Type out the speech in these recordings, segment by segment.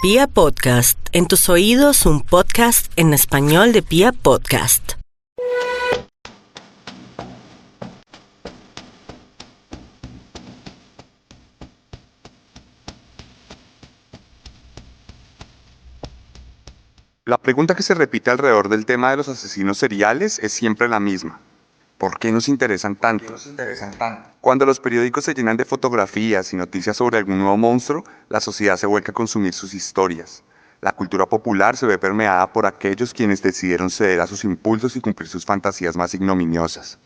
Pia Podcast, en tus oídos un podcast en español de Pia Podcast. La pregunta que se repite alrededor del tema de los asesinos seriales es siempre la misma. ¿Por qué nos interesan tanto? Cuando los periódicos se llenan de fotografías y noticias sobre algún nuevo monstruo, la sociedad se vuelca a consumir sus historias. La cultura popular se ve permeada por aquellos quienes decidieron ceder a sus impulsos y cumplir sus fantasías más ignominiosas.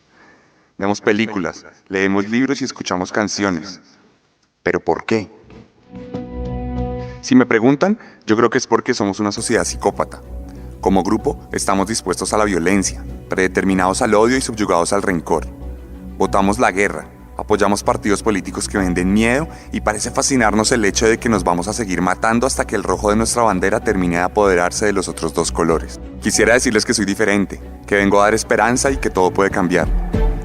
Vemos películas, leemos libros y escuchamos canciones. ¿Pero por qué? Si me preguntan, yo creo que es porque somos una sociedad psicópata. Como grupo, estamos dispuestos a la violencia, predeterminados al odio y subyugados al rencor. Votamos la guerra, apoyamos partidos políticos que venden miedo y parece fascinarnos el hecho de que nos vamos a seguir matando hasta que el rojo de nuestra bandera termine de apoderarse de los otros dos colores. Quisiera decirles que soy diferente, que vengo a dar esperanza y que todo puede cambiar.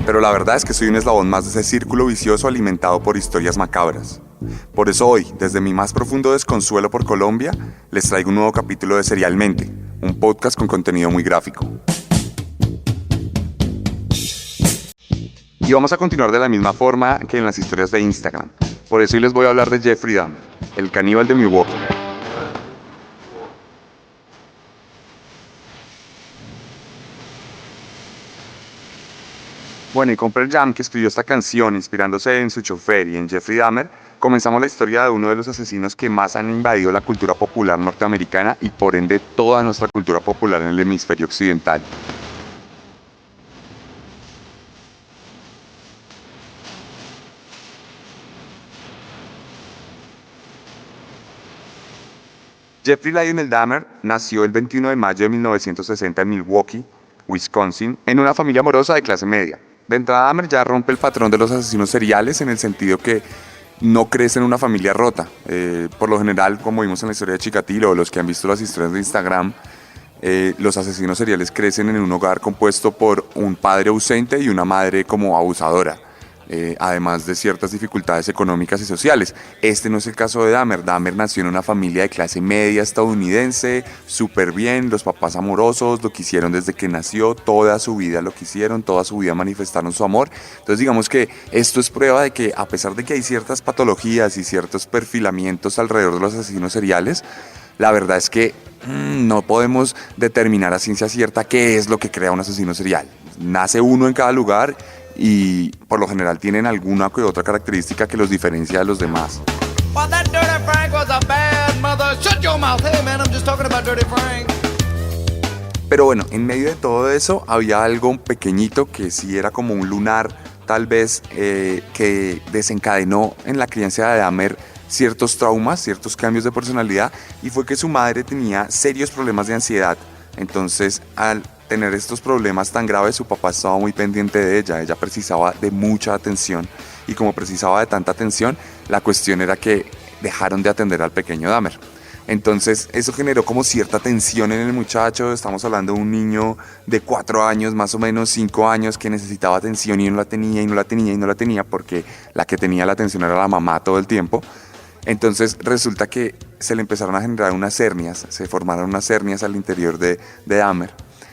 Pero la verdad es que soy un eslabón más de ese círculo vicioso alimentado por historias macabras. Por eso hoy, desde mi más profundo desconsuelo por Colombia, les traigo un nuevo capítulo de Serialmente, un podcast con contenido muy gráfico. Y vamos a continuar de la misma forma que en las historias de Instagram. Por eso hoy les voy a hablar de Jeffrey Dahmer, el caníbal de Milwaukee. Bueno, y con Pearl Jam, que escribió esta canción inspirándose en su chofer y en Jeffrey Dahmer, comenzamos la historia de uno de los asesinos que más han invadido la cultura popular norteamericana y por ende toda nuestra cultura popular en el hemisferio occidental. Jeffrey Lionel Dahmer nació el 21 de mayo de 1960 en Milwaukee, Wisconsin, en una familia amorosa de clase media. De entrada, Dahmer ya rompe el patrón de los asesinos seriales en el sentido que no crece en una familia rota. Por lo general, como vimos en la historia de Chikatilo o los que han visto las historias de Instagram, los asesinos seriales crecen en un hogar compuesto por un padre ausente y una madre como abusadora, además de ciertas dificultades económicas y sociales. Este no es el caso de Dahmer. Dahmer nació en una familia de clase media estadounidense, súper bien, los papás amorosos, lo quisieron desde que nació, toda su vida lo quisieron, toda su vida manifestaron su amor. Entonces digamos que esto es prueba de que a pesar de que hay ciertas patologías y ciertos perfilamientos alrededor de los asesinos seriales, la verdad es que no podemos determinar a ciencia cierta qué es lo que crea un asesino serial. Nace uno en cada lugar y por lo general tienen alguna que otra característica que los diferencia de los demás. Pero bueno, en medio de todo eso había algo pequeñito que sí era como un lunar, tal vez, que desencadenó en la crianza de Dahmer ciertos traumas, ciertos cambios de personalidad, y fue que su madre tenía serios problemas de ansiedad. Entonces, al tener estos problemas tan graves, su papá estaba muy pendiente de ella precisaba de mucha atención, y como precisaba de tanta atención, la cuestión era que dejaron de atender al pequeño Dahmer. Entonces eso generó como cierta tensión en el muchacho. Estamos hablando de un niño de 4 años, más o menos 5 años, que necesitaba atención y no la tenía, y no la tenía, y no la tenía, porque la que tenía la atención era la mamá todo el tiempo. Entonces resulta que se le empezaron a generar unas hernias, se formaron unas hernias al interior de Dahmer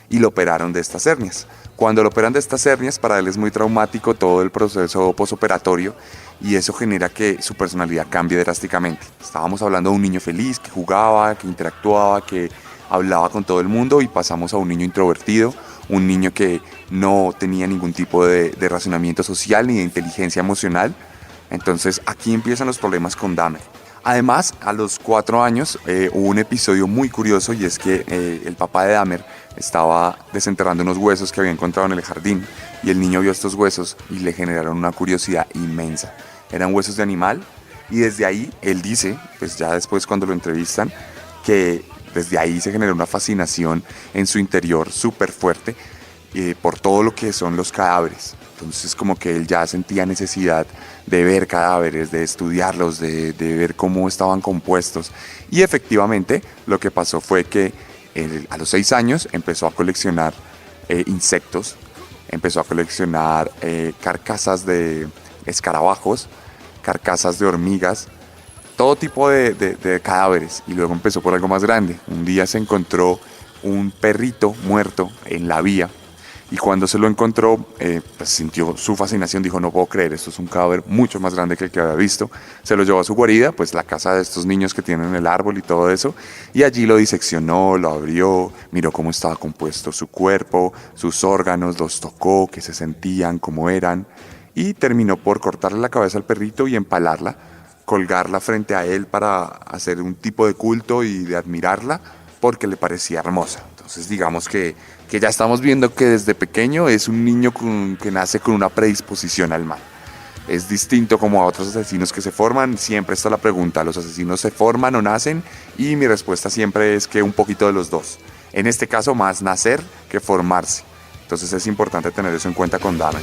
y lo operaron de estas hernias. Cuando lo operan de estas hernias, para él es muy traumático todo el proceso posoperatorio y eso genera que su personalidad cambie drásticamente. Estábamos hablando de un niño feliz, que jugaba, que interactuaba, que hablaba con todo el mundo, y pasamos a un niño introvertido, un niño que no tenía ningún tipo de razonamiento social ni de inteligencia emocional. Entonces aquí empiezan los problemas con Dahmer. Además, a los 4 años hubo un episodio muy curioso, y es que el papá de Dahmer estaba desenterrando unos huesos que había encontrado en el jardín, y el niño vio estos huesos y le generaron una curiosidad inmensa. Eran huesos de animal, y desde ahí él dice, pues ya después cuando lo entrevistan, que desde ahí se generó una fascinación en su interior súper fuerte por todo lo que son los cadáveres. Entonces como que él ya sentía necesidad de ver cadáveres, de estudiarlos, de ver cómo estaban compuestos. Y efectivamente lo que pasó fue que a los 6 años empezó a coleccionar insectos, empezó a coleccionar carcasas de escarabajos, carcasas de hormigas, todo tipo de cadáveres, y luego empezó por algo más grande. Un día se encontró un perrito muerto en la vía, y cuando se lo encontró, pues sintió su fascinación, dijo, no puedo creer, esto es un cadáver mucho más grande que el que había visto. Se lo llevó a su guarida, pues la casa de estos niños que tienen el árbol y todo eso, y allí lo diseccionó, lo abrió, miró cómo estaba compuesto su cuerpo, sus órganos, los tocó, qué se sentían, cómo eran, y terminó por cortarle la cabeza al perrito y empalarla, colgarla frente a él para hacer un tipo de culto y de admirarla, porque le parecía hermosa. Entonces digamos que ya estamos viendo que desde pequeño es un niño que nace con una predisposición al mal. Es distinto como a otros asesinos que se forman. Siempre está la pregunta, ¿los asesinos se forman o nacen? Y mi respuesta siempre es que un poquito de los dos. En este caso más nacer que formarse. Entonces es importante tener eso en cuenta con Dahmer.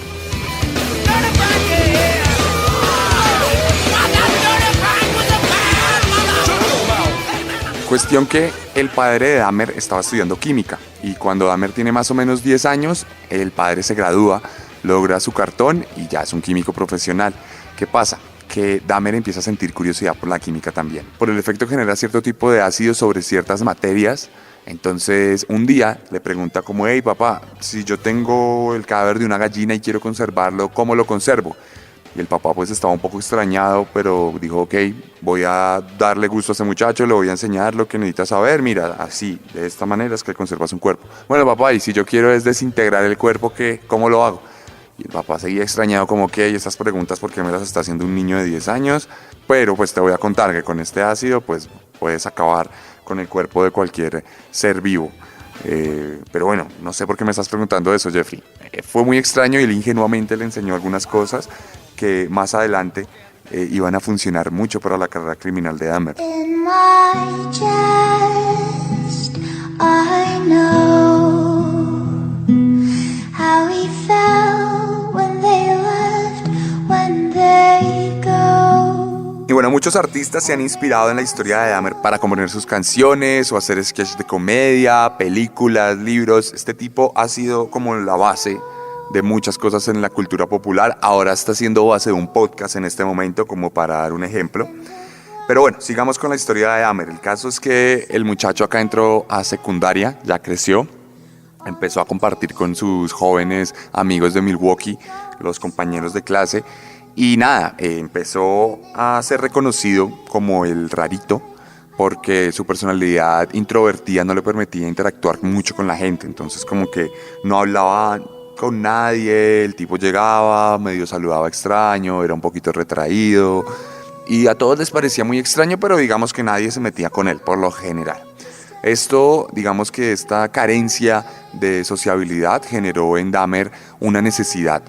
Cuestión que el padre de Dahmer estaba estudiando química, y cuando Dahmer tiene más o menos 10 años, el padre se gradúa, logra su cartón y ya es un químico profesional. ¿Qué pasa? Que Dahmer empieza a sentir curiosidad por la química también, por el efecto que genera cierto tipo de ácidos sobre ciertas materias. Entonces un día le pregunta como, hey papá, si yo tengo el cadáver de una gallina y quiero conservarlo, ¿cómo lo conservo? Y el papá pues estaba un poco extrañado, pero dijo, ok, voy a darle gusto a este muchacho, le voy a enseñar lo que necesita saber. Mira, así, de esta manera es que conservas un cuerpo. Bueno papá, y si yo quiero es desintegrar el cuerpo, ¿cómo lo hago? Y el papá seguía extrañado como que, estas preguntas, ¿por qué me las está haciendo un niño de 10 años? Pero pues te voy a contar que con este ácido pues puedes acabar con el cuerpo de cualquier ser vivo. Pero bueno, no sé por qué me estás preguntando eso, Jeffrey. Fue muy extraño y él ingenuamente le enseñó algunas cosas que más adelante iban a funcionar mucho para la carrera criminal de Dahmer. In my chest, I know how he felt when they left, when they go. Y bueno, muchos artistas se han inspirado en la historia de Dahmer para componer sus canciones o hacer sketches de comedia, películas, libros. Este tipo ha sido como la base de muchas cosas en la cultura popular. Ahora está siendo base de un podcast en este momento, como para dar un ejemplo. Pero bueno, sigamos con la historia de Dahmer. El caso es que el muchacho acá entró a secundaria, ya creció, empezó a compartir con sus jóvenes amigos de Milwaukee, los compañeros de clase, y nada, empezó a ser reconocido como el rarito, porque su personalidad introvertida no le permitía interactuar mucho con la gente. Entonces como que no hablaba con nadie, el tipo llegaba, medio saludaba extraño, era un poquito retraído, y a todos les parecía muy extraño, pero digamos que nadie se metía con él por lo general. Esto, digamos que esta carencia de sociabilidad generó en Dahmer una necesidad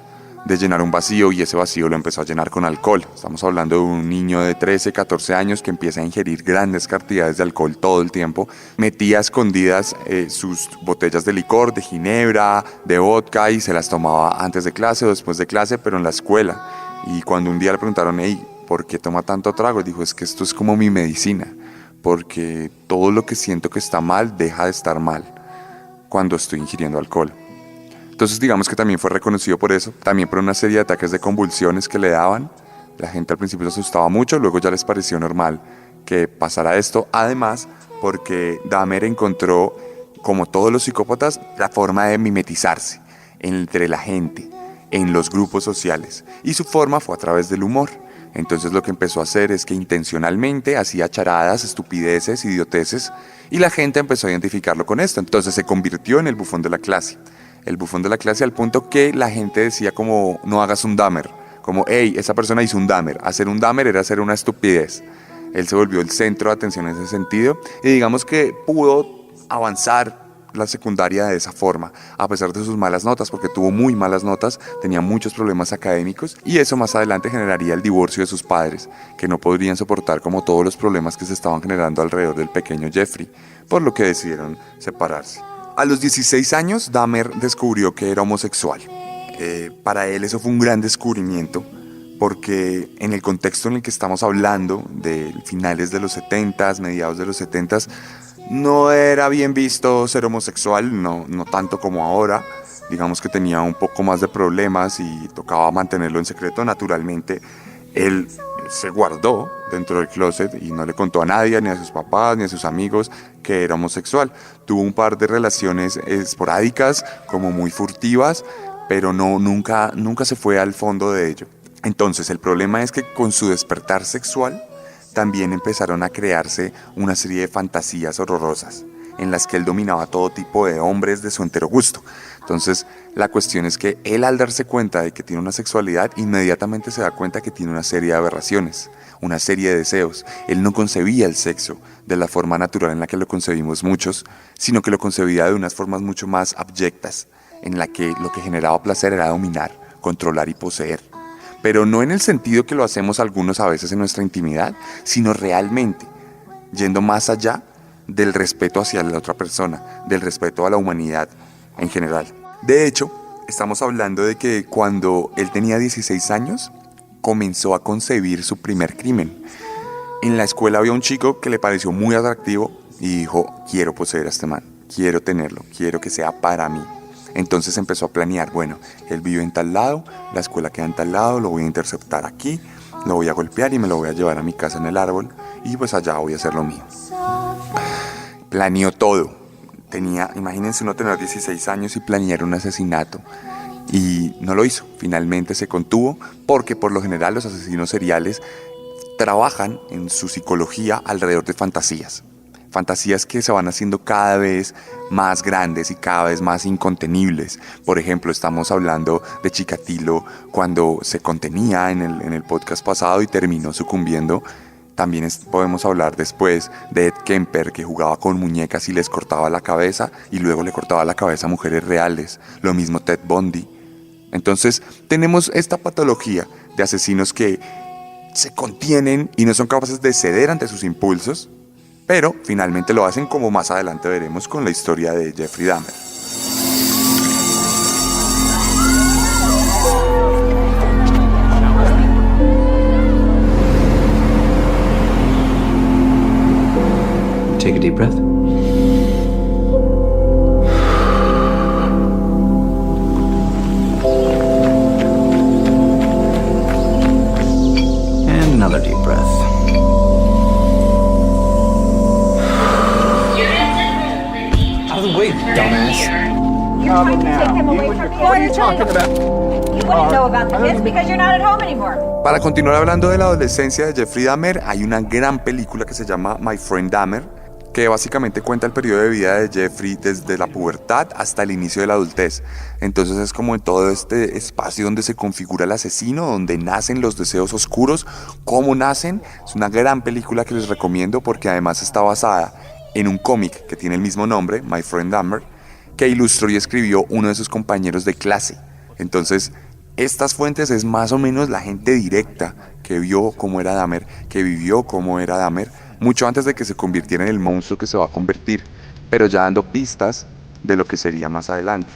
de llenar un vacío, y ese vacío lo empezó a llenar con alcohol. Estamos hablando de un niño de 13, 14 años que empieza a ingerir grandes cantidades de alcohol todo el tiempo. Metía a escondidas sus botellas de licor, de ginebra, de vodka, y se las tomaba antes de clase o después de clase, pero en la escuela. Y cuando un día le preguntaron, hey, ¿por qué toma tanto trago? Él dijo, es que esto es como mi medicina, porque todo lo que siento que está mal deja de estar mal cuando estoy ingiriendo alcohol. Entonces digamos que también fue reconocido por eso, también por una serie de ataques de convulsiones que le daban. La gente al principio se asustaba mucho, luego ya les pareció normal que pasara esto. Además, porque Dahmer encontró, como todos los psicópatas, la forma de mimetizarse entre la gente, en los grupos sociales. Y su forma fue a través del humor. Entonces lo que empezó a hacer es que intencionalmente hacía charadas, estupideces, idioteces, y la gente empezó a identificarlo con esto. Entonces se convirtió en el bufón de la clase. El bufón de la clase, al punto que la gente decía como, no hagas un Dahmer, como, hey, esa persona hizo un Dahmer. Hacer un Dahmer era hacer una estupidez. Él se volvió el centro de atención en ese sentido, y digamos que pudo avanzar la secundaria de esa forma, a pesar de sus malas notas, porque tuvo muy malas notas, tenía muchos problemas académicos, y eso más adelante generaría el divorcio de sus padres, que no podrían soportar como todos los problemas que se estaban generando alrededor del pequeño Jeffrey, por lo que decidieron separarse. A los 16 años, Dahmer descubrió que era homosexual. Para él eso fue un gran descubrimiento, porque en el contexto en el que estamos hablando, de finales de los 70s, mediados de los 70s, no era bien visto ser homosexual, no tanto como ahora. Digamos que tenía un poco más de problemas y tocaba mantenerlo en secreto. Naturalmente, él se guardó dentro del closet y no le contó a nadie, ni a sus papás, ni a sus amigos, que era homosexual. Tuvo un par de relaciones esporádicas, como muy furtivas, pero nunca se fue al fondo de ello. Entonces, el problema es que con su despertar sexual también empezaron a crearse una serie de fantasías horrorosas en las que él dominaba todo tipo de hombres de su entero gusto. Entonces, la cuestión es que él, al darse cuenta de que tiene una sexualidad, inmediatamente se da cuenta que tiene una serie de aberraciones, una serie de deseos. Él no concebía el sexo de la forma natural en la que lo concebimos muchos, sino que lo concebía de unas formas mucho más abyectas, en la que lo que generaba placer era dominar, controlar y poseer. Pero no en el sentido que lo hacemos algunos a veces en nuestra intimidad, sino realmente, yendo más allá del respeto hacia la otra persona, del respeto a la humanidad en general. De hecho, estamos hablando de que cuando él tenía 16 años, comenzó a concebir su primer crimen. En la escuela había un chico que le pareció muy atractivo y dijo, quiero poseer a este man, quiero tenerlo, quiero que sea para mí. Entonces empezó a planear, bueno, él vive en tal lado, la escuela queda en tal lado, lo voy a interceptar aquí, lo voy a golpear y me lo voy a llevar a mi casa en el árbol y pues allá voy a hacer lo mío. Planeó todo. Imagínense uno tener 16 años y planear un asesinato. Y no lo hizo. Finalmente se contuvo porque por lo general los asesinos seriales trabajan en su psicología alrededor de fantasías. Fantasías que se van haciendo cada vez más grandes y cada vez más incontenibles. Por ejemplo, estamos hablando de Chikatilo cuando se contenía en el podcast pasado y terminó sucumbiendo. También podemos hablar después de Ed Kemper, que jugaba con muñecas y les cortaba la cabeza y luego le cortaba la cabeza a mujeres reales. Lo mismo Ted Bundy. Entonces tenemos esta patología de asesinos que se contienen y no son capaces de ceder ante sus impulsos, pero finalmente lo hacen, como más adelante veremos con la historia de Jeffrey Dahmer. Take a deep breath. And another deep breath. Out of the way, dumbass. You're trying to take him away from me. What are you talking about? You wouldn't know about the kids because you're not at home anymore. Para continuar hablando de la adolescencia de Jeffrey Dahmer, hay una gran película que se llama My Friend Dahmer, que básicamente cuenta el periodo de vida de Jeffrey desde la pubertad hasta el inicio de la adultez. Entonces es como en todo este espacio donde se configura el asesino, donde nacen los deseos oscuros, cómo nacen. Es una gran película que les recomiendo porque además está basada en un cómic que tiene el mismo nombre, My Friend Dahmer, que ilustró y escribió uno de sus compañeros de clase. Entonces, estas fuentes es más o menos la gente directa que vio cómo era Dahmer, que vivió cómo era Dahmer, mucho antes de que se convirtiera en el monstruo que se va a convertir, pero ya dando pistas de lo que sería más adelante.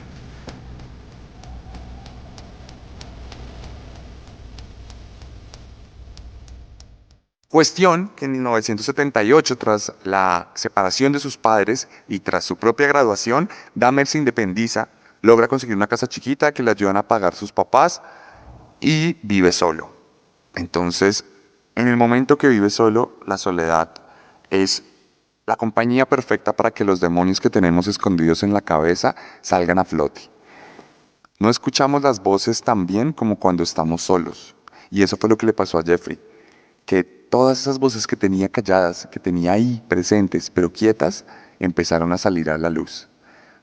Cuestión que en 1978, tras la separación de sus padres y tras su propia graduación, Dahmer se independiza, logra conseguir una casa chiquita que le ayudan a pagar sus papás y vive solo. Entonces, en el momento que vive solo, la soledad es la compañía perfecta para que los demonios que tenemos escondidos en la cabeza salgan a flote. No escuchamos las voces tan bien como cuando estamos solos. Y eso fue lo que le pasó a Jeffrey, que todas esas voces que tenía calladas, que tenía ahí presentes, pero quietas, empezaron a salir a la luz.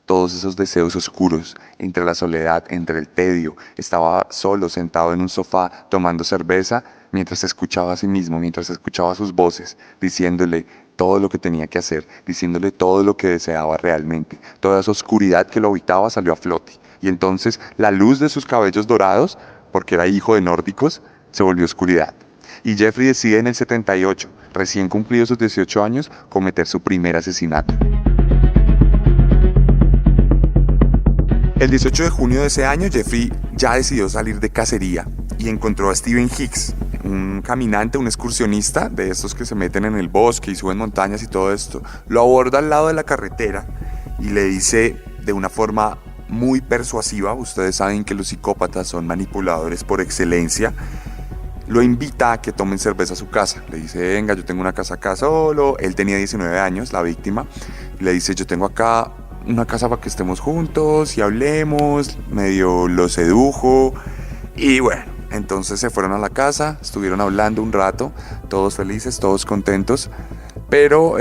Todos esos deseos oscuros, entre la soledad, entre el tedio. Estaba solo, sentado en un sofá, tomando cerveza, mientras se escuchaba a sí mismo, mientras escuchaba sus voces, diciéndole todo lo que tenía que hacer, diciéndole todo lo que deseaba realmente. Toda esa oscuridad que lo habitaba salió a flote. Y entonces la luz de sus cabellos dorados, porque era hijo de nórdicos, se volvió oscuridad. Y Jeffrey decide en el 78, recién cumplidos sus 18 años, cometer su primer asesinato. El 18 de junio de ese año, Jeffrey ya decidió salir de cacería y encontró a Stephen Hicks, un caminante, un excursionista de estos que se meten en el bosque y suben montañas y todo esto. Lo aborda al lado de la carretera y le dice de una forma muy persuasiva, ustedes saben que los psicópatas son manipuladores por excelencia, lo invita a que tomen cerveza a su casa. Le dice, venga, yo tengo una casa acá solo. Él tenía 19 años, la víctima. Le dice, yo tengo acá una casa para que estemos juntos y hablemos. Medio lo sedujo. Y bueno, entonces se fueron a la casa, estuvieron hablando un rato, todos felices, todos contentos. Pero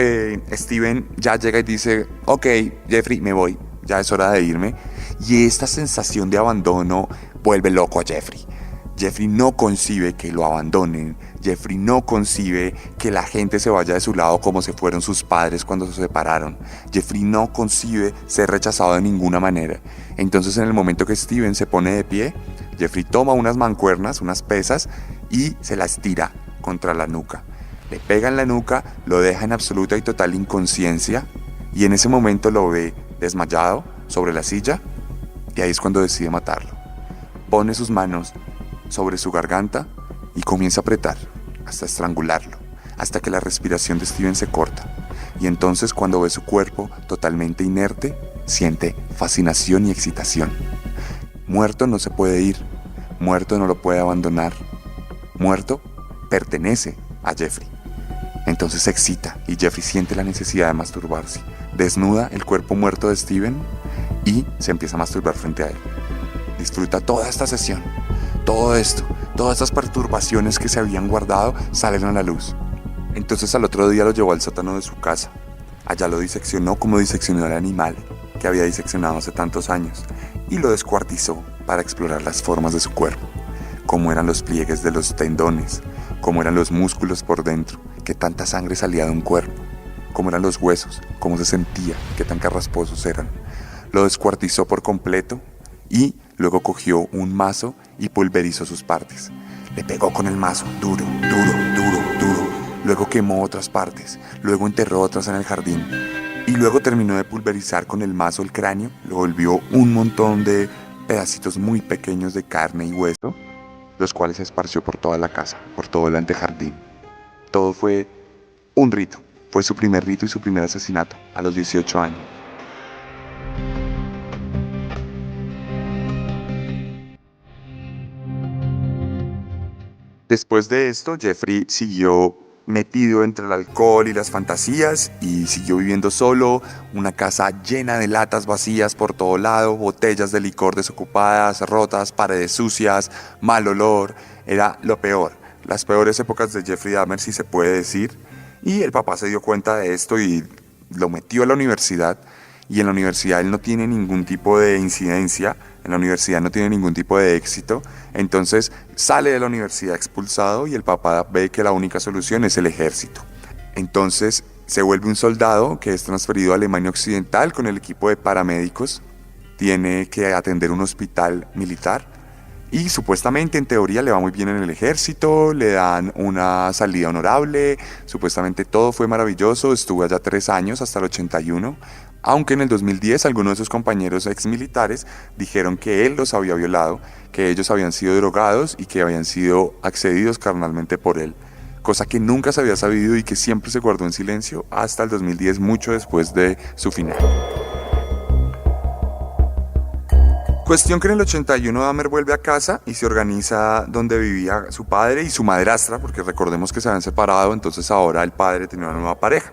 Steven ya llega y dice, ok, Jeffrey, me voy, ya es hora de irme. Y esta sensación de abandono vuelve loco a Jeffrey. Jeffrey no concibe que lo abandonen. Jeffrey no concibe que la gente se vaya de su lado como se fueron sus padres cuando se separaron. Jeffrey no concibe ser rechazado de ninguna manera. Entonces, en el momento que Steven se pone de pie, Jeffrey toma unas mancuernas, unas pesas, y se las tira contra la nuca. Le pega en la nuca, lo deja en absoluta y total inconsciencia, y en ese momento lo ve desmayado sobre la silla, y ahí es cuando decide matarlo. Pone sus manos sobre su garganta y comienza a apretar hasta estrangularlo, hasta que la respiración de Steven se corta. Y entonces, cuando ve su cuerpo totalmente inerte, siente fascinación y excitación. Muerto no se puede ir, muerto no lo puede abandonar, muerto pertenece a Jeffrey. Entonces se excita y Jeffrey siente la necesidad de masturbarse. Desnuda el cuerpo muerto de Steven y se empieza a masturbar frente a él. Disfruta toda esta sesión. Todo esto, todas estas perturbaciones que se habían guardado salen a la luz. Entonces al otro día lo llevó al sótano de su casa. Allá lo diseccionó como diseccionó al animal que había diseccionado hace tantos años y lo descuartizó para explorar las formas de su cuerpo, cómo eran los pliegues de los tendones, cómo eran los músculos por dentro, qué tanta sangre salía de un cuerpo, cómo eran los huesos, cómo se sentía, qué tan carrasposos eran. Lo descuartizó por completo y luego cogió un mazo y pulverizó sus partes. Le pegó con el mazo, duro, duro, duro, duro. Luego quemó otras partes, luego enterró otras en el jardín. Y luego terminó de pulverizar con el mazo el cráneo, lo volvió un montón de pedacitos muy pequeños de carne y hueso, los cuales se esparció por toda la casa, por todo el antejardín. Todo fue un rito, fue su primer rito y su primer asesinato a los 18 años. Después de esto, Jeffrey siguió metido entre el alcohol y las fantasías y siguió viviendo solo, una casa llena de latas vacías por todo lado, botellas de licor desocupadas, rotas, paredes sucias, mal olor. Era lo peor, las peores épocas de Jeffrey Dahmer, si se puede decir. Y el papá se dio cuenta de esto y lo metió a la universidad. Y en la universidad él no tiene ningún tipo de incidencia, en la universidad no tiene ningún tipo de éxito. Entonces sale de la universidad expulsado y el papá ve que la única solución es el ejército. Entonces se vuelve un soldado que es transferido a Alemania Occidental con el equipo de paramédicos. Tiene que atender un hospital militar y supuestamente en teoría le va muy bien en el ejército, le dan una salida honorable, supuestamente todo fue maravilloso, estuvo allá 3 años hasta el 81. Aunque en el 2010 algunos de sus compañeros exmilitares dijeron que él los había violado, que ellos habían sido drogados y que habían sido accedidos carnalmente por él, cosa que nunca se había sabido y que siempre se guardó en silencio hasta el 2010, mucho después de su final. Cuestión que en el 81 Dahmer vuelve a casa y se organiza donde vivía su padre y su madrastra, porque recordemos que se habían separado, entonces ahora el padre tenía una nueva pareja.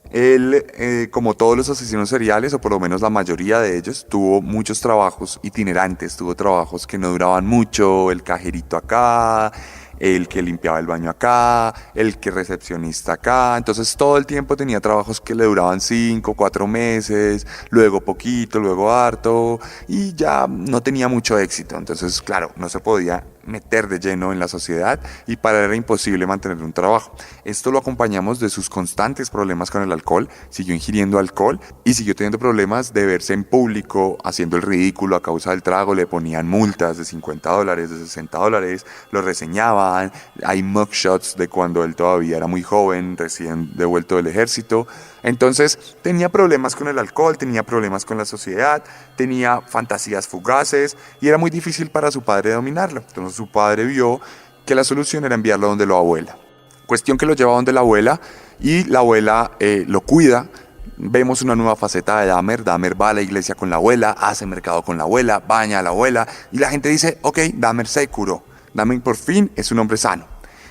Él, como todos los asesinos seriales, o por lo menos la mayoría de ellos, tuvo muchos trabajos itinerantes, tuvo trabajos que no duraban mucho, el cajerito acá, el que limpiaba el baño acá, el que recepcionista acá. Entonces todo el tiempo tenía trabajos que le duraban 5, 4 meses, luego poquito, luego harto, y ya no tenía mucho éxito. Entonces, claro, no se podía meter de lleno en la sociedad y para él era imposible mantener un trabajo. Esto lo acompañamos de sus constantes problemas con el alcohol, siguió ingiriendo alcohol y siguió teniendo problemas de verse en público haciendo el ridículo a causa del trago. Le ponían multas de $50, de $60, lo reseñaban, hay mugshots de cuando él todavía era muy joven, recién devuelto del ejército. Entonces tenía problemas con el alcohol, tenía problemas con la sociedad, tenía fantasías fugaces y era muy difícil para su padre dominarlo. Entonces su padre vio que la solución era enviarlo donde la abuela. Cuestión que lo lleva donde la abuela y la abuela lo cuida. Vemos una nueva faceta de Dahmer. Dahmer va a la iglesia con la abuela, hace mercado con la abuela, baña a la abuela y la gente dice, ok, Dahmer se curó. Dahmer por fin es un hombre sano.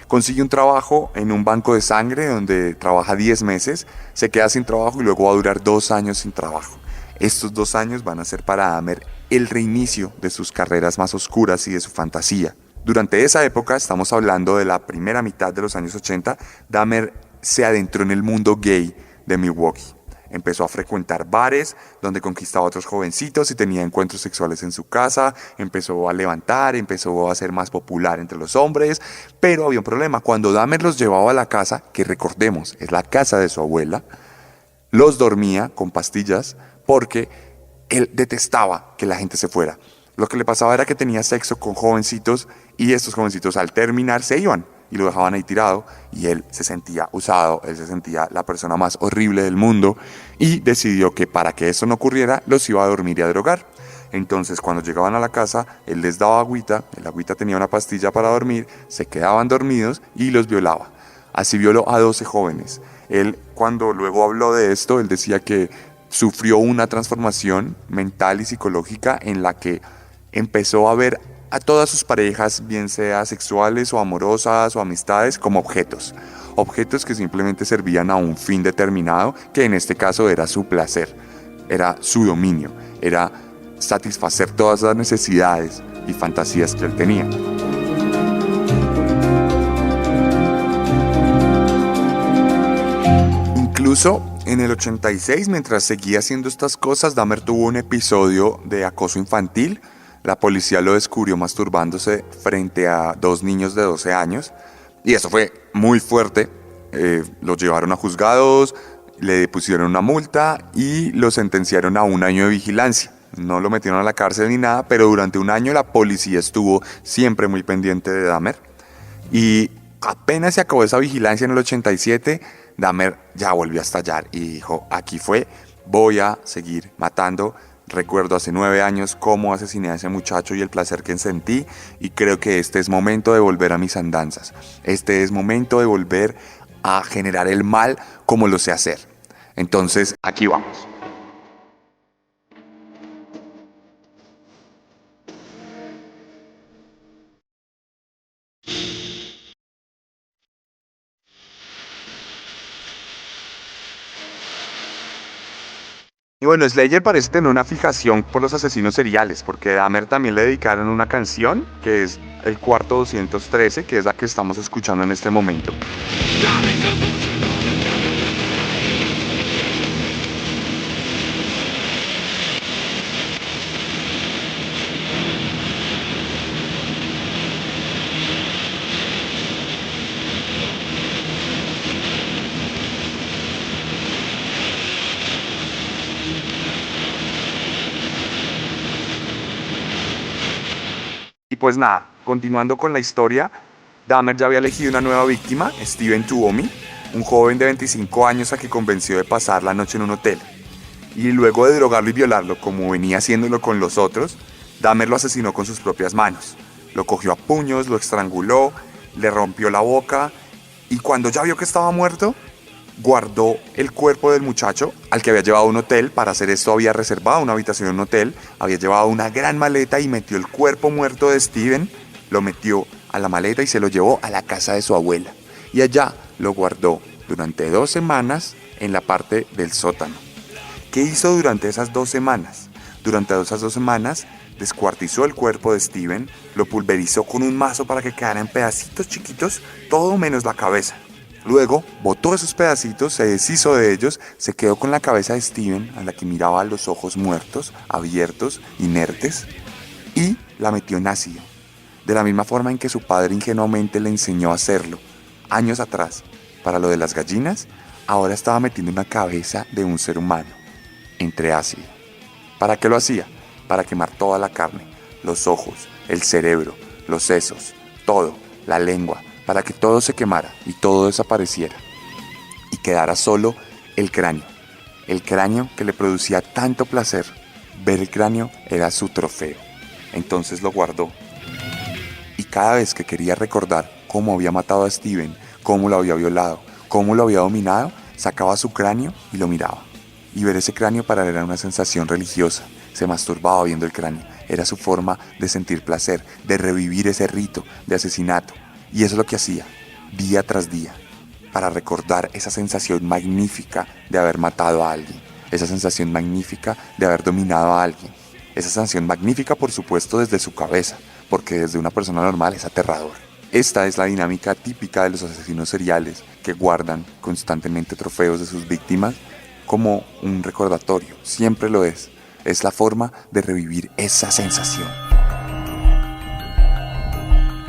Consigue un trabajo en un banco de sangre donde trabaja 10 meses, se queda sin trabajo y luego va a durar 2 años sin trabajo. Estos 2 años van a ser para Dahmer el reinicio de sus carreras más oscuras y de su fantasía. Durante esa época, estamos hablando de la primera mitad de los años 80, Dahmer se adentró en el mundo gay de Milwaukee. Empezó a frecuentar bares donde conquistaba a otros jovencitos y tenía encuentros sexuales en su casa, empezó a levantar, empezó a ser más popular entre los hombres, pero había un problema. Cuando Dahmer los llevaba a la casa, que recordemos, es la casa de su abuela, los dormía con pastillas porque él detestaba que la gente se fuera. Lo que le pasaba era que tenía sexo con jovencitos y estos jovencitos al terminar se iban y lo dejaban ahí tirado y él se sentía usado, él se sentía la persona más horrible del mundo y decidió que para que eso no ocurriera los iba a dormir y a drogar. Entonces cuando llegaban a la casa él les daba agüita, el agüita tenía una pastilla para dormir, se quedaban dormidos y los violaba. Así violó a 12 jóvenes. Él cuando luego habló de esto, él decía que sufrió una transformación mental y psicológica en la que empezó a ver a todas sus parejas, bien sea sexuales o amorosas o amistades, como objetos. Objetos que simplemente servían a un fin determinado, que en este caso era su placer, era su dominio, era satisfacer todas las necesidades y fantasías que él tenía. Incluso en el 86, mientras seguía haciendo estas cosas, Dahmer tuvo un episodio de acoso infantil. La policía lo descubrió masturbándose frente a 2 niños de 12 años y eso fue muy fuerte. Lo llevaron a juzgados, le pusieron una multa y lo sentenciaron a 1 año de vigilancia. No lo metieron a la cárcel ni nada, pero durante 1 año la policía estuvo siempre muy pendiente de Dahmer. Y apenas se acabó esa vigilancia en el 87, Dahmer ya volvió a estallar y dijo, aquí fue, voy a seguir matando. Recuerdo hace 9 años cómo asesiné a ese muchacho y el placer que sentí y creo que este es momento de volver a mis andanzas. Este es momento de volver a generar el mal como lo sé hacer. Entonces, aquí vamos. Y bueno, Slayer parece tener una fijación por los asesinos seriales, porque a Dahmer también le dedicaron una canción, que es el cuarto 213, que es la que estamos escuchando en este momento. Y pues nada, continuando con la historia, Dahmer ya había elegido una nueva víctima, Steven Tuomi, un joven de 25 años a que convenció de pasar la noche en un hotel. Y luego de drogarlo y violarlo, como venía haciéndolo con los otros, Dahmer lo asesinó con sus propias manos. Lo cogió a puños, lo estranguló, le rompió la boca y cuando ya vio que estaba muerto, guardó el cuerpo del muchacho al que había llevado a un hotel. Para hacer esto había reservado una habitación en un hotel, había llevado una gran maleta y metió el cuerpo muerto de Steven, lo metió a la maleta y se lo llevó a la casa de su abuela. Y allá lo guardó durante 2 semanas en la parte del sótano. ¿Qué hizo durante esas 2 semanas? Durante esas 2 semanas descuartizó el cuerpo de Steven, lo pulverizó con un mazo para que quedara en pedacitos chiquitos, todo menos la cabeza. Luego botó esos pedacitos, se deshizo de ellos, se quedó con la cabeza de Steven, a la que miraba los ojos muertos, abiertos, inertes, y la metió en ácido. De la misma forma en que su padre ingenuamente le enseñó a hacerlo, años atrás, para lo de las gallinas, ahora estaba metiendo una cabeza de un ser humano entre ácido. ¿Para qué lo hacía? Para quemar toda la carne, los ojos, el cerebro, los sesos, todo, la lengua, para que todo se quemara y todo desapareciera y quedara solo el cráneo que le producía tanto placer. Ver el cráneo era su trofeo. Entonces lo guardó y cada vez que quería recordar cómo había matado a Steven, cómo lo había violado, cómo lo había dominado, sacaba su cráneo y lo miraba. Y ver ese cráneo para él era una sensación religiosa. se masturbaba viendo el cráneo. Era su forma de sentir placer, de revivir ese rito de asesinato. Y eso es lo que hacía, día tras día, para recordar esa sensación magnífica de haber matado a alguien, esa sensación magnífica de haber dominado a alguien, esa sensación magnífica, por supuesto, desde su cabeza, porque desde una persona normal es aterrador. Esta es la dinámica típica de los asesinos seriales que guardan constantemente trofeos de sus víctimas como un recordatorio, siempre lo es. Es la forma de revivir esa sensación.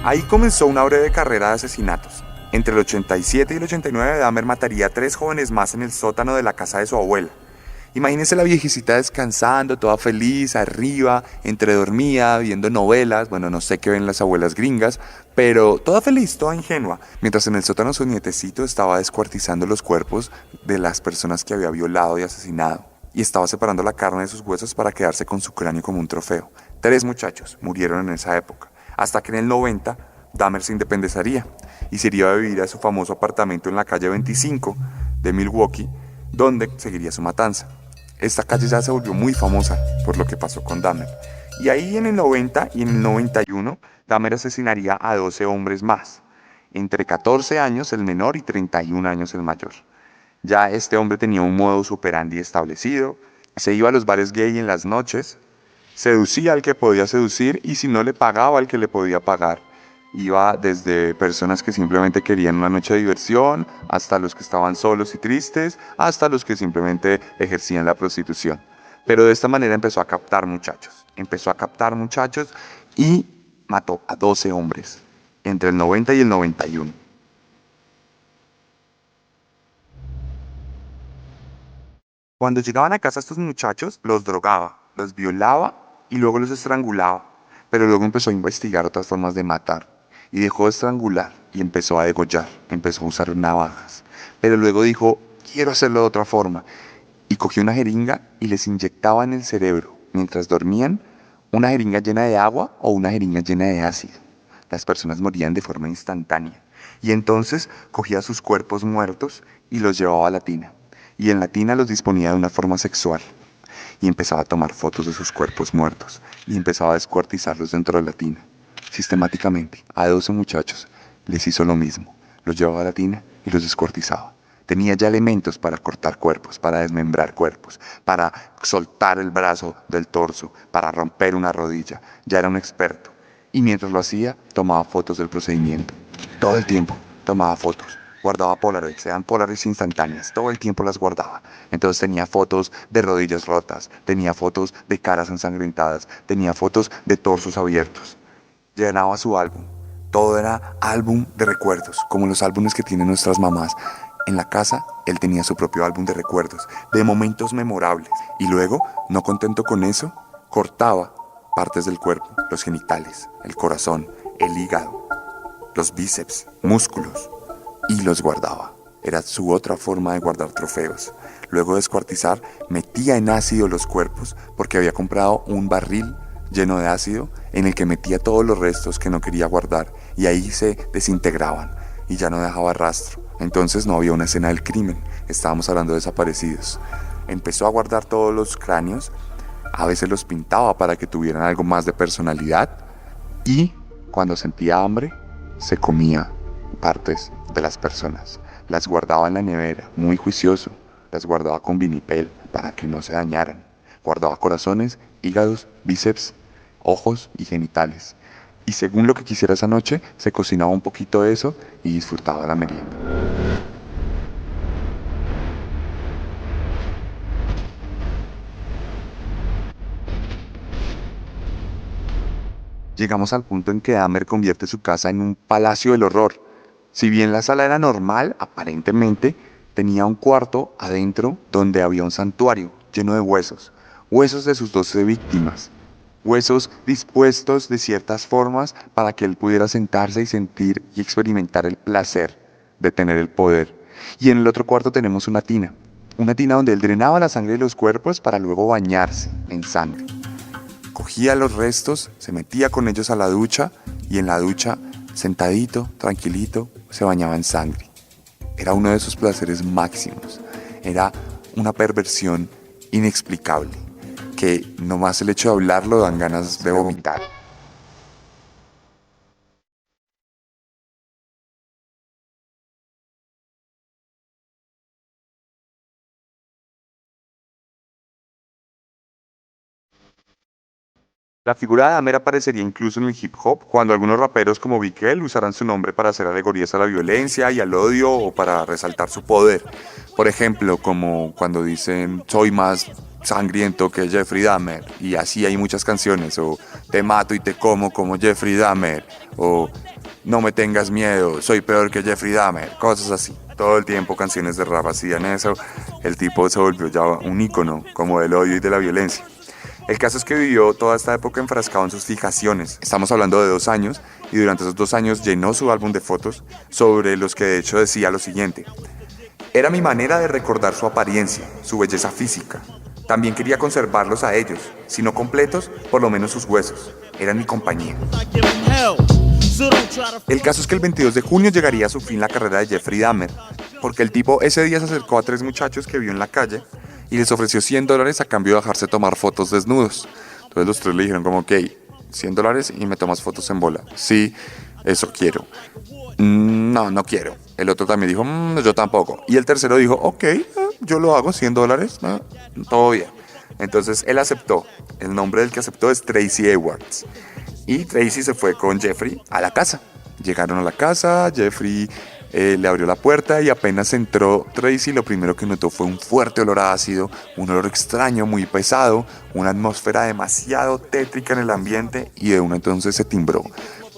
Ahí comenzó una breve carrera de asesinatos. Entre el 87 y el 89, Dahmer mataría a 3 jóvenes más en el sótano de la casa de su abuela. Imagínense la viejecita descansando, toda feliz, arriba, entre dormida, viendo novelas, bueno, no sé qué ven las abuelas gringas, pero toda feliz, toda ingenua, mientras en el sótano su nietecito estaba descuartizando los cuerpos de las personas que había violado y asesinado, y estaba separando la carne de sus huesos para quedarse con su cráneo como un trofeo. 3 muchachos murieron en esa época, hasta que en el 90 Dahmer se independizaría y se iría a vivir a su famoso apartamento en la calle 25 de Milwaukee, donde seguiría su matanza. Esta calle ya se volvió muy famosa por lo que pasó con Dahmer. Y ahí en el 90 y en el 91, Dahmer asesinaría a 12 hombres más, entre 14 años el menor y 31 años el mayor. Ya este hombre tenía un modus operandi establecido, se iba a los bares gay en las noches, seducía al que podía seducir y si no le pagaba al que le podía pagar. Iba desde personas que simplemente querían una noche de diversión, hasta los que estaban solos y tristes, hasta los que simplemente ejercían la prostitución. Pero de esta manera empezó a captar muchachos y mató a 12 hombres entre el 90 y el 91. Cuando llegaban a casa estos muchachos, los drogaba, los violaba y luego los estrangulaba. Pero luego empezó a investigar otras formas de matar. Y dejó de estrangular y empezó a degollar, empezó a usar navajas. Pero luego dijo, quiero hacerlo de otra forma. Y cogió una jeringa y les inyectaba en el cerebro, mientras dormían, una jeringa llena de agua o una jeringa llena de ácido. Las personas morían de forma instantánea. Y entonces cogía sus cuerpos muertos y los llevaba a la tina. Y en la tina los disponía de una forma sexual. Y empezaba a tomar fotos de sus cuerpos muertos. Y empezaba a descuartizarlos dentro de la tina. Sistemáticamente, a 12 muchachos les hizo lo mismo. Los llevaba a la tina y los descuartizaba. Tenía ya elementos para cortar cuerpos, para desmembrar cuerpos, para soltar el brazo del torso, para romper una rodilla. Ya era un experto. Y mientras lo hacía, tomaba fotos del procedimiento. Todo el tiempo tomaba fotos. Guardaba Polaroids, eran Polaroids instantáneas, todo el tiempo las guardaba. Entonces tenía fotos de rodillas rotas, tenía fotos de caras ensangrentadas, tenía fotos de torsos abiertos. Llenaba su álbum. Todo era álbum de recuerdos, como los álbumes que tienen nuestras mamás. En la casa, él tenía su propio álbum de recuerdos, de momentos memorables. Y luego, no contento con eso, cortaba partes del cuerpo, los genitales, el corazón, el hígado, los bíceps, músculos, y los guardaba. Era su otra forma de guardar trofeos. Luego de descuartizar, metía en ácido los cuerpos porque había comprado un barril lleno de ácido en el que metía todos los restos que no quería guardar y ahí se desintegraban y ya no dejaba rastro. Entonces no había una escena del crimen, estábamos hablando de desaparecidos. Empezó a guardar todos los cráneos, a veces los pintaba para que tuvieran algo más de personalidad y cuando sentía hambre se comía partes de las personas. Las guardaba en la nevera, muy juicioso, las guardaba con vinipel para que no se dañaran. Guardaba corazones, hígados, bíceps, ojos y genitales. Y según lo que quisiera esa noche, se cocinaba un poquito de eso y disfrutaba la merienda. Llegamos al punto en que Dahmer convierte su casa en un palacio del horror. Si bien la sala era normal, aparentemente, tenía un cuarto adentro donde había un santuario lleno de huesos. Huesos de sus 12 víctimas. Huesos dispuestos de ciertas formas para que él pudiera sentarse y sentir y experimentar el placer de tener el poder. Y en el otro cuarto tenemos una tina donde él drenaba la sangre de los cuerpos para luego bañarse en sangre. Cogía los restos, se metía con ellos a la ducha y en la ducha, sentadito, tranquilito, se bañaba en sangre. Era uno de sus placeres máximos. Era una perversión inexplicable. que nomás el hecho de hablarlo dan ganas de vomitar. La figura de Dahmer aparecería incluso en el hip hop, cuando algunos raperos como Big L usarán su nombre para hacer alegorías a la violencia y al odio o para resaltar su poder. Por ejemplo, como cuando dicen soy más sangriento que Jeffrey Dahmer, y así hay muchas canciones, o te mato y te como Jeffrey Dahmer, o no me tengas miedo, soy peor que Jeffrey Dahmer, cosas así. Todo el tiempo canciones de rap hacían eso, el tipo se volvió ya un ícono como del odio y de la violencia. El caso es que vivió toda esta época enfrascado en sus fijaciones. Estamos hablando de 2 años y durante esos 2 años llenó su álbum de fotos sobre los que de hecho decía lo siguiente. Era mi manera de recordar su apariencia, su belleza física. También quería conservarlos a ellos, si no completos, por lo menos sus huesos. Eran mi compañía. El caso es que el 22 de junio llegaría a su fin la carrera de Jeffrey Dahmer, porque el tipo ese día se acercó a 3 muchachos que vio en la calle y les ofreció $100 a cambio de dejarse tomar fotos desnudos. Entonces los 3 le dijeron como, ok, $100 y me tomas fotos en bola. Sí, eso quiero. No, no quiero. El otro también dijo, yo tampoco. Y el tercero dijo, ok, yo lo hago, $100, todo bien. Entonces él aceptó. El nombre del que aceptó es Tracy Edwards. Y Tracy se fue con Jeffrey a la casa. Llegaron a la casa, Jeffrey le abrió la puerta y apenas entró Tracy, lo primero que notó fue un fuerte olor a ácido, un olor extraño, muy pesado, una atmósfera demasiado tétrica en el ambiente, y de una entonces se timbró.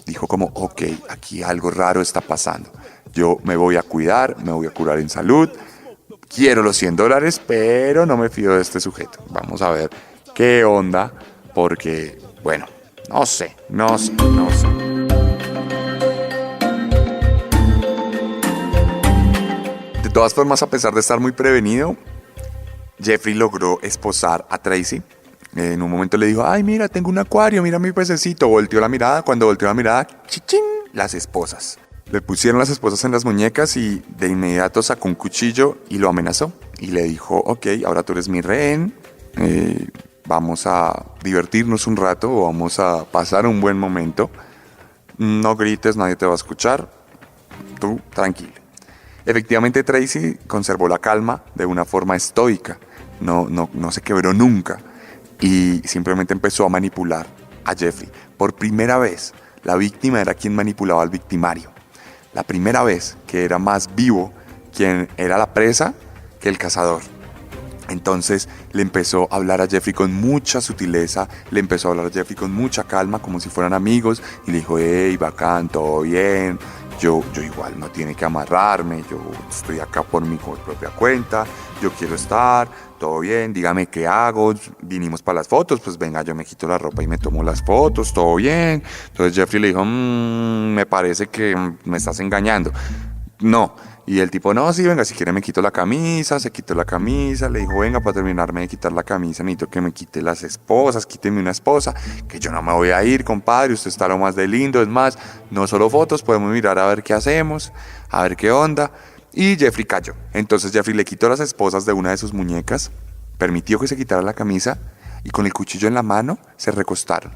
Dijo como, ok, aquí algo raro está pasando. Yo me voy a cuidar, me voy a curar en salud, quiero los $100, pero no me fío de este sujeto. Vamos a ver qué onda, porque, bueno, no sé. De todas formas, a pesar de estar muy prevenido, Jeffrey logró esposar a Tracy. En un momento le dijo, ay, mira, tengo un acuario, mira mi pececito. Volteó la mirada, cuando volteó la mirada, ¡chichín!, las esposas. Le pusieron las esposas en las muñecas y de inmediato sacó un cuchillo y lo amenazó. Y le dijo, ok, ahora tú eres mi rehén, vamos a divertirnos un rato o vamos a pasar un buen momento. No grites, nadie te va a escuchar, tú tranquilo. Efectivamente, Tracy conservó la calma de una forma estoica, no se quebró nunca y simplemente empezó a manipular a Jeffrey. Por primera vez, la víctima era quien manipulaba al victimario. La primera vez que era más vivo quien era la presa que el cazador. Entonces le empezó a hablar a Jeffrey con mucha sutileza, le empezó a hablar a Jeffrey con mucha calma, como si fueran amigos, y le dijo, hey, bacán, todo bien, yo igual no tiene que amarrarme, yo estoy acá por mi propia cuenta, yo quiero estar, todo bien, dígame qué hago, vinimos para las fotos, pues venga, yo me quito la ropa y me tomo las fotos, todo bien. Entonces Jeffrey le dijo, me parece que me estás engañando. No. Y el tipo, no, sí, venga, si quiere me quito la camisa. Se quitó la camisa, le dijo, venga, para terminarme de quitar la camisa necesito que me quite las esposas, quíteme una esposa, que yo no me voy a ir, compadre, usted está lo más de lindo, es más, no solo fotos, podemos mirar a ver qué hacemos, a ver qué onda. Y Jeffrey cayó. Entonces Jeffrey le quitó las esposas de una de sus muñecas, permitió que se quitara la camisa y con el cuchillo en la mano se recostaron.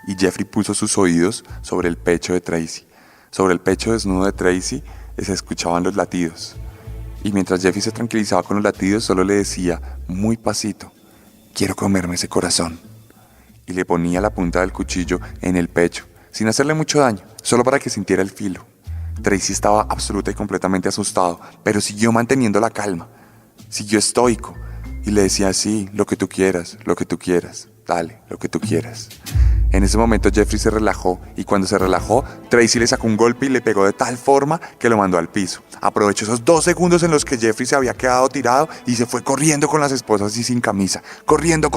Y Jeffrey puso sus oídos sobre el pecho de Tracy. Sobre el pecho desnudo de Tracy se escuchaban los latidos. Y mientras Jeffrey se tranquilizaba con los latidos, solo le decía, muy pasito, quiero comerme ese corazón. Y le ponía la punta del cuchillo en el pecho, sin hacerle mucho daño, solo para que sintiera el filo. Tracy estaba absoluta y completamente asustado, pero siguió manteniendo la calma. Siguió estoico y le decía, sí, lo que tú quieras, dale, lo que tú quieras. En ese momento Jeffrey se relajó y cuando se relajó, Tracy le sacó un golpe y le pegó de tal forma que lo mandó al piso. Aprovechó esos 2 segundos en los que Jeffrey se había quedado tirado y se fue corriendo con las esposas y sin camisa. Corriendo,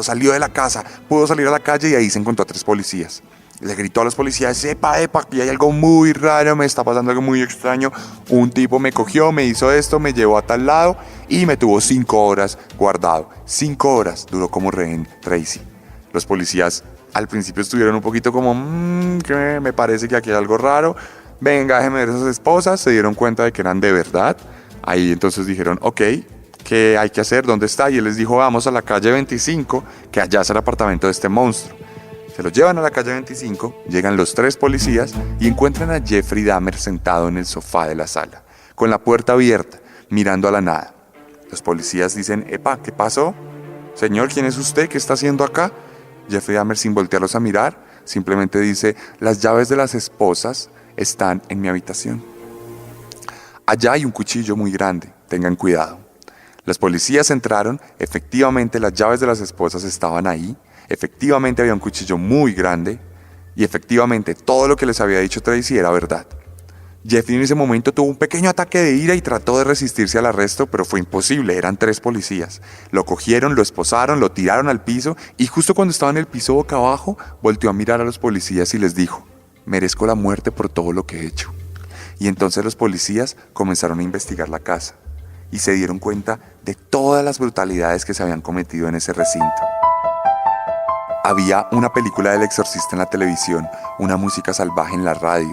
salió de la casa, pudo salir a la calle y ahí se encontró a 3 policías. Le gritó a los policías, epa, aquí hay algo muy raro, me está pasando algo muy extraño. Un tipo me cogió, me hizo esto, me llevó a tal lado y me tuvo 5 horas guardado. 5 horas duró como rehén Tracy. Los policías al principio estuvieron un poquito como, que me parece que aquí hay algo raro. Venga, déjeme ver esas esposas. Se dieron cuenta de que eran de verdad. Ahí entonces dijeron, ok, ¿qué hay que hacer? ¿Dónde está? Y él les dijo, vamos a la calle 25, que allá es el apartamento de este monstruo. Se lo llevan a la calle 25, llegan los 3 policías y encuentran a Jeffrey Dahmer sentado en el sofá de la sala, con la puerta abierta, mirando a la nada. Los policías dicen, epa, ¿qué pasó? Señor, ¿quién es usted? ¿Qué está haciendo acá? Jeffrey Dahmer, sin voltearlos a mirar, simplemente dice, las llaves de las esposas están en mi habitación. Allá hay un cuchillo muy grande, tengan cuidado. Los policías entraron, efectivamente las llaves de las esposas estaban ahí, efectivamente había un cuchillo muy grande y efectivamente todo lo que les había dicho Tracy era verdad. Jeffrey en ese momento tuvo un pequeño ataque de ira y trató de resistirse al arresto, pero fue imposible, eran 3 policías. Lo cogieron, lo esposaron, lo tiraron al piso y justo cuando estaba en el piso boca abajo, volteó a mirar a los policías y les dijo, merezco la muerte por todo lo que he hecho. Y entonces los policías comenzaron a investigar la casa y se dieron cuenta de todas las brutalidades que se habían cometido en ese recinto. Había una película del exorcista en la televisión, una música salvaje en la radio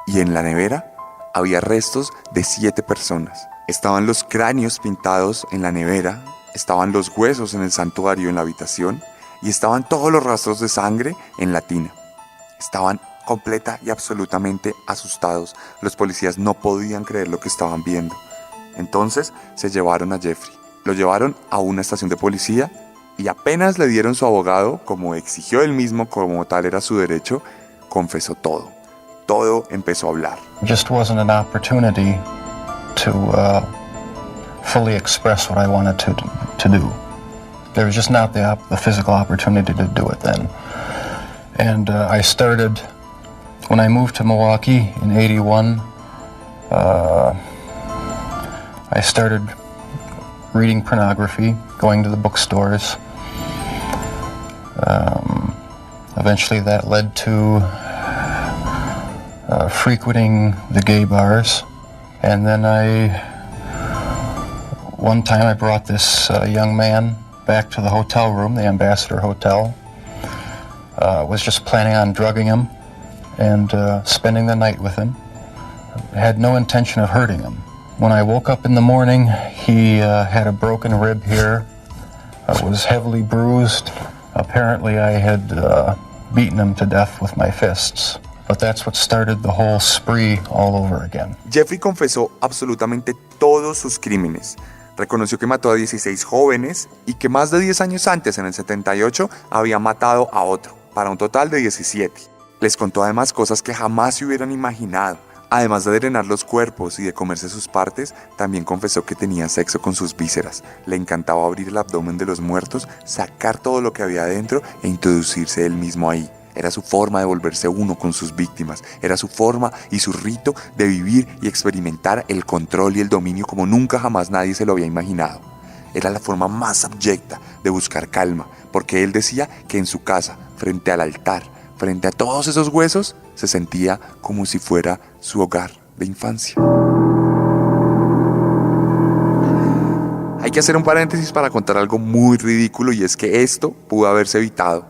y en la nevera había restos de 7 personas. Estaban los cráneos pintados en la nevera, estaban los huesos en el santuario en la habitación y estaban todos los rastros de sangre en la tina. Estaban completa y absolutamente asustados. Los policías no podían creer lo que estaban viendo. Entonces se llevaron a Jeffrey. Lo llevaron a una estación de policía y apenas le dieron su abogado, como exigió él mismo, como tal era su derecho, confesó todo. Todo empezó a hablar. Just wasn't an opportunity to fully express what I wanted to do. There was just not the physical opportunity to do it then. And I started, when I moved to Milwaukee in '81, I started reading pornography, going to the bookstores. Eventually that led to frequenting the gay bars. And then one time I brought this young man back to the hotel room, the Ambassador Hotel. Was just planning on drugging him and spending the night with him. I had no intention of hurting him. When I woke up in the morning, he had a broken rib here, was heavily bruised. Apparently I had beaten him to death with my fists. But that's what started the whole spree all over again. Jeffrey confesó absolutamente todos sus crímenes. Reconoció que mató a 16 jóvenes y que más de 10 años antes, en el 78, había matado a otro, para un total de 17. Les contó además cosas que jamás se hubieran imaginado. Además de drenar los cuerpos y de comerse sus partes, también confesó que tenía sexo con sus vísceras. Le encantaba abrir el abdomen de los muertos, sacar todo lo que había dentro e introducirse él mismo ahí. Era su forma de volverse uno con sus víctimas. Era su forma y su rito de vivir y experimentar el control y el dominio como nunca jamás nadie se lo había imaginado. Era la forma más abyecta de buscar calma, porque él decía que en su casa, frente al altar, frente a todos esos huesos, se sentía como si fuera su hogar de infancia. Hay que hacer un paréntesis para contar algo muy ridículo, y es que esto pudo haberse evitado,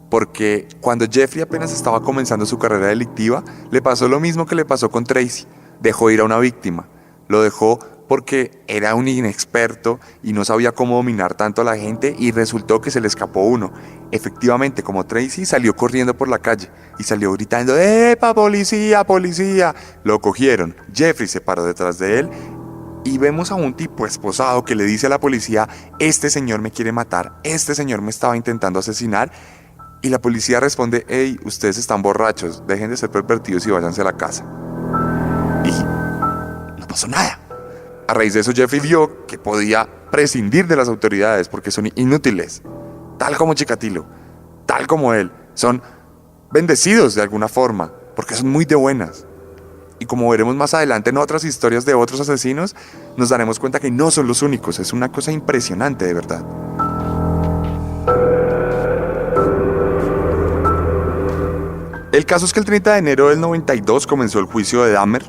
porque cuando Jeffrey apenas estaba comenzando su carrera delictiva, le pasó lo mismo que le pasó con Tracy. Dejó ir a una víctima. Lo dejó porque era un inexperto y no sabía cómo dominar tanto a la gente, y resultó que se le escapó uno. Efectivamente, como Tracy, salió corriendo por la calle y salió gritando, ¡epa, policía, policía! Lo cogieron. Jeffrey se paró detrás de él y vemos a un tipo esposado que le dice a la policía, este señor me quiere matar, este señor me estaba intentando asesinar. Y la policía responde, hey, ustedes están borrachos, dejen de ser pervertidos y váyanse a la casa. Y no pasó nada. A raíz de eso, Jeffrey vio que podía prescindir de las autoridades porque son inútiles. Tal como Chikatilo, tal como él, son bendecidos de alguna forma porque son muy de buenas. Y como veremos más adelante en otras historias de otros asesinos, nos daremos cuenta que no son los únicos. Es una cosa impresionante, de verdad. El caso es que el 30 de enero del 92 comenzó el juicio de Dahmer.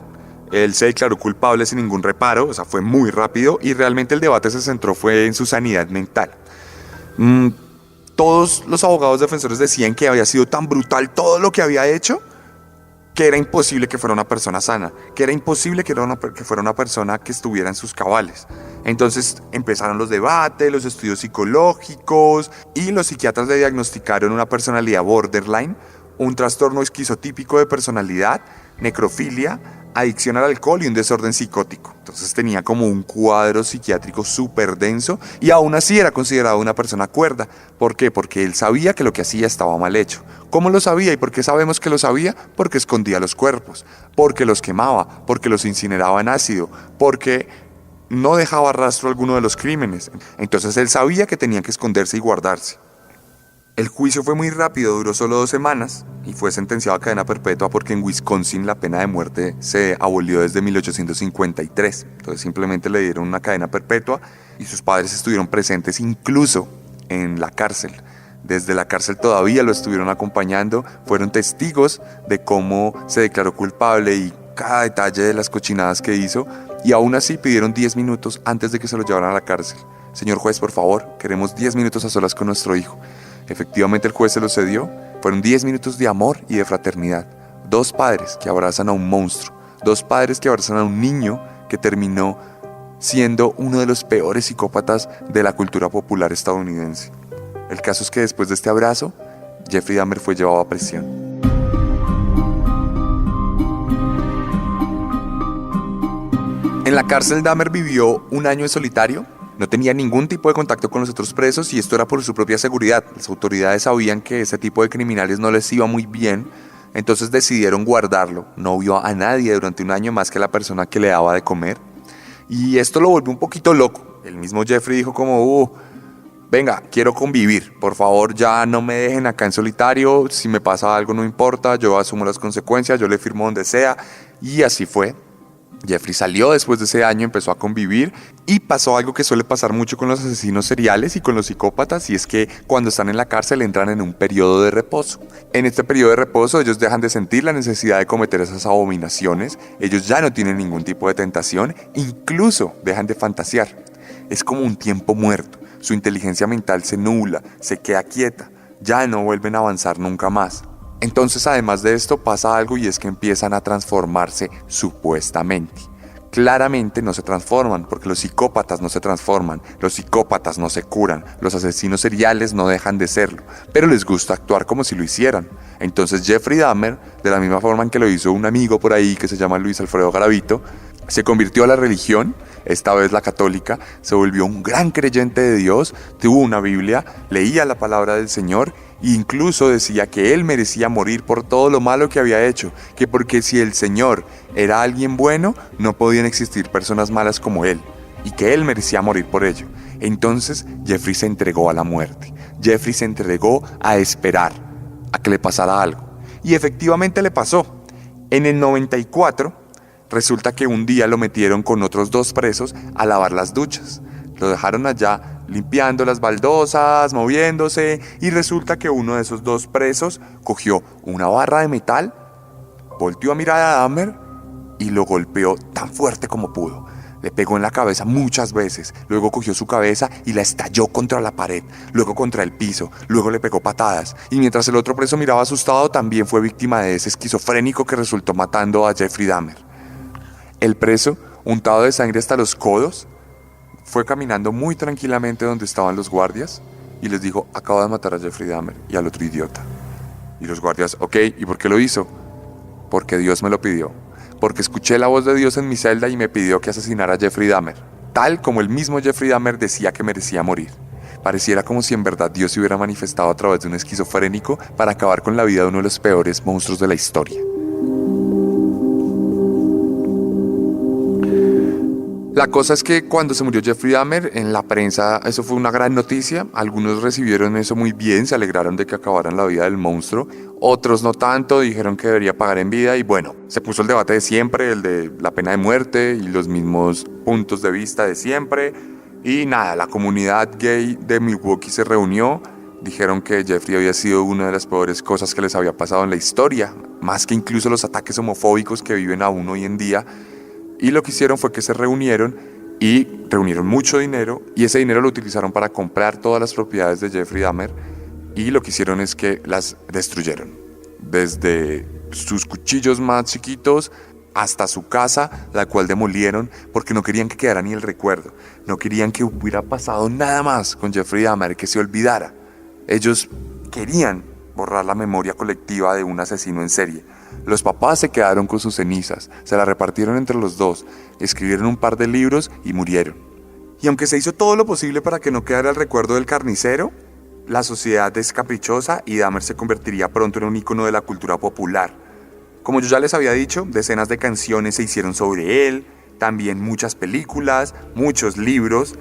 Él se declaró culpable sin ningún reparo, o sea, fue muy rápido, y realmente el debate se centró fue en su sanidad mental. Todos los abogados defensores decían que había sido tan brutal todo lo que había hecho que era imposible que fuera una persona sana, que era imposible que fuera una persona que estuviera en sus cabales. Entonces empezaron los debates, los estudios psicológicos y los psiquiatras le diagnosticaron una personalidad borderline, un trastorno esquizotípico de personalidad, necrofilia, adicción al alcohol y un desorden psicótico. Entonces tenía como un cuadro psiquiátrico súper denso y aún así era considerado una persona cuerda. ¿Por qué? Porque él sabía que lo que hacía estaba mal hecho. ¿Cómo lo sabía y por qué sabemos que lo sabía? Porque escondía los cuerpos, porque los quemaba, porque los incineraba en ácido, porque no dejaba rastro alguno de los crímenes. Entonces él sabía que tenía que esconderse y guardarse. El juicio fue muy rápido, duró solo 2 semanas y fue sentenciado a cadena perpetua porque en Wisconsin la pena de muerte se abolió desde 1853. Entonces simplemente le dieron una cadena perpetua y sus padres estuvieron presentes incluso en la cárcel. Desde la cárcel todavía lo estuvieron acompañando, fueron testigos de cómo se declaró culpable y cada detalle de las cochinadas que hizo, y aún así pidieron 10 minutos antes de que se lo llevaran a la cárcel. Señor juez, por favor, queremos 10 minutos a solas con nuestro hijo. Efectivamente el juez se lo cedió. Fueron 10 minutos de amor y de fraternidad. 2 padres que abrazan a un monstruo, 2 padres que abrazan a un niño que terminó siendo uno de los peores psicópatas de la cultura popular estadounidense. El caso es que después de este abrazo, Jeffrey Dahmer fue llevado a prisión. En la cárcel Dahmer vivió 1 año en solitario. No tenía ningún tipo de contacto con los otros presos y esto era por su propia seguridad. Las autoridades sabían que ese tipo de criminales no les iba muy bien, entonces decidieron guardarlo. No vio a nadie durante 1 año más que la persona que le daba de comer. Y esto lo volvió un poquito loco. El mismo Jeffrey dijo como, venga, quiero convivir. Por favor, ya no me dejen acá en solitario. Si me pasa algo no importa, yo asumo las consecuencias, yo le firmo donde sea. Y así fue. Jeffrey salió después de ese año, empezó a convivir y pasó algo que suele pasar mucho con los asesinos seriales y con los psicópatas, y es que cuando están en la cárcel entran en un periodo de reposo. En este periodo de reposo ellos dejan de sentir la necesidad de cometer esas abominaciones, ellos ya no tienen ningún tipo de tentación, incluso dejan de fantasear. Es como un tiempo muerto, su inteligencia mental se nubla, se queda quieta, ya no vuelven a avanzar nunca más. Entonces, además de esto, pasa algo y es que empiezan a transformarse supuestamente. Claramente no se transforman, porque los psicópatas no se transforman, los psicópatas no se curan, los asesinos seriales no dejan de serlo, pero les gusta actuar como si lo hicieran. Entonces Jeffrey Dahmer, de la misma forma en que lo hizo un amigo por ahí que se llama Luis Alfredo Garavito, se convirtió a la religión, esta vez la católica, se volvió un gran creyente de Dios, tuvo una Biblia, leía la palabra del Señor e incluso decía que él merecía morir por todo lo malo que había hecho, que porque si el Señor era alguien bueno, no podían existir personas malas como él, y que él merecía morir por ello. Entonces Jeffrey se entregó a la muerte, Jeffrey se entregó a esperar a que le pasara algo, y efectivamente le pasó. En el 94, resulta que un día lo metieron con otros 2 presos a lavar las duchas. Lo dejaron allá limpiando las baldosas, moviéndose, y resulta que uno de esos 2 presos cogió una barra de metal, volteó a mirar a Dahmer y lo golpeó tan fuerte como pudo. Le pegó en la cabeza muchas veces, luego cogió su cabeza y la estalló contra la pared, luego contra el piso, luego le pegó patadas. Y mientras el otro preso miraba asustado, también fue víctima de ese esquizofrénico que resultó matando a Jeffrey Dahmer. El preso, untado de sangre hasta los codos, fue caminando muy tranquilamente donde estaban los guardias y les dijo: acabo de matar a Jeffrey Dahmer y al otro idiota. Y los guardias: ok, ¿y por qué lo hizo? Porque Dios me lo pidió. Porque escuché la voz de Dios en mi celda y me pidió que asesinara a Jeffrey Dahmer, tal como el mismo Jeffrey Dahmer decía que merecía morir. Pareciera como si en verdad Dios se hubiera manifestado a través de un esquizofrénico para acabar con la vida de uno de los peores monstruos de la historia. La cosa es que cuando se murió Jeffrey Dahmer, en la prensa eso fue una gran noticia. Algunos recibieron eso muy bien, se alegraron de que acabaran la vida del monstruo. Otros no tanto, dijeron que debería pagar en vida. Y bueno, se puso el debate de siempre, el de la pena de muerte y los mismos puntos de vista de siempre. Y nada, la comunidad gay de Milwaukee se reunió. Dijeron que Jeffrey había sido una de las peores cosas que les había pasado en la historia, más que incluso los ataques homofóbicos que viven aún hoy en día. Y lo que hicieron fue que se reunieron y reunieron mucho dinero, y ese dinero lo utilizaron para comprar todas las propiedades de Jeffrey Dahmer, y lo que hicieron es que las destruyeron. desde sus cuchillos más chiquitos hasta su casa, la cual demolieron porque no querían que quedara ni el recuerdo. No querían que hubiera pasado nada más con Jeffrey Dahmer, que se olvidara. Ellos querían borrar la memoria colectiva de un asesino en serie. Los papás se quedaron con sus cenizas, se las repartieron entre los dos, escribieron un par de libros y murieron. Y aunque se hizo todo lo posible para que no quedara el recuerdo del carnicero, la sociedad es caprichosa y Dahmer se convertiría pronto en un ícono de la cultura popular. Como yo ya les había dicho, decenas de canciones se hicieron sobre él, también muchas películas, muchos libros,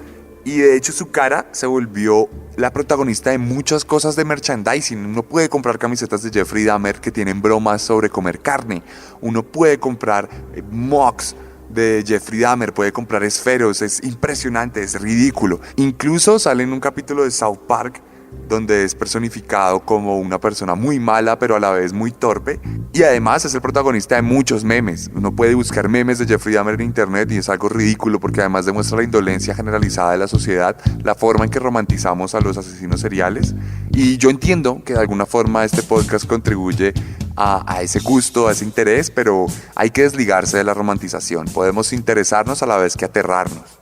y de hecho su cara se volvió la protagonista de muchas cosas de merchandising. Uno puede comprar camisetas de Jeffrey Dahmer que tienen bromas sobre comer carne, uno puede comprar mugs de Jeffrey Dahmer, puede comprar esferos, es impresionante, es ridículo. Incluso sale en un capítulo de South Park donde es personificado como una persona muy mala pero a la vez muy torpe, y además es el protagonista de muchos memes. Uno puede buscar memes de Jeffrey Dahmer en internet y es algo ridículo porque además demuestra la indolencia generalizada de la sociedad, la forma en que romantizamos a los asesinos seriales, y yo entiendo que de alguna forma este podcast contribuye a ese gusto, a ese interés, pero hay que desligarse de la romantización. Podemos interesarnos a la vez que aterrarnos.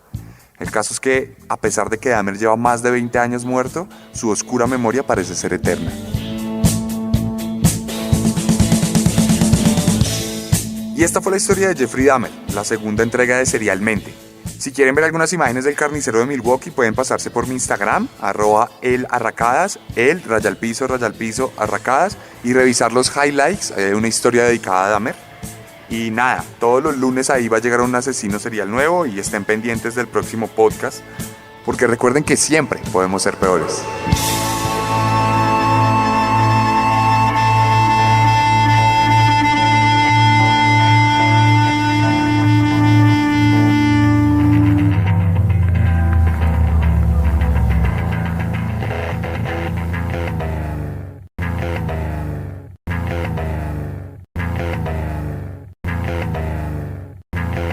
El caso es que, a pesar de que Dahmer lleva más de 20 años muerto, su oscura memoria parece ser eterna. Y esta fue la historia de Jeffrey Dahmer, la segunda entrega de Serialmente. Si quieren ver algunas imágenes del carnicero de Milwaukee, pueden pasarse por mi Instagram, @elarracadas, @arracadas, y revisar los highlights. Hay una historia dedicada a Dahmer. Y nada, todos los lunes ahí va a llegar un asesino serial nuevo y estén pendientes del próximo podcast, porque recuerden que siempre podemos ser peores.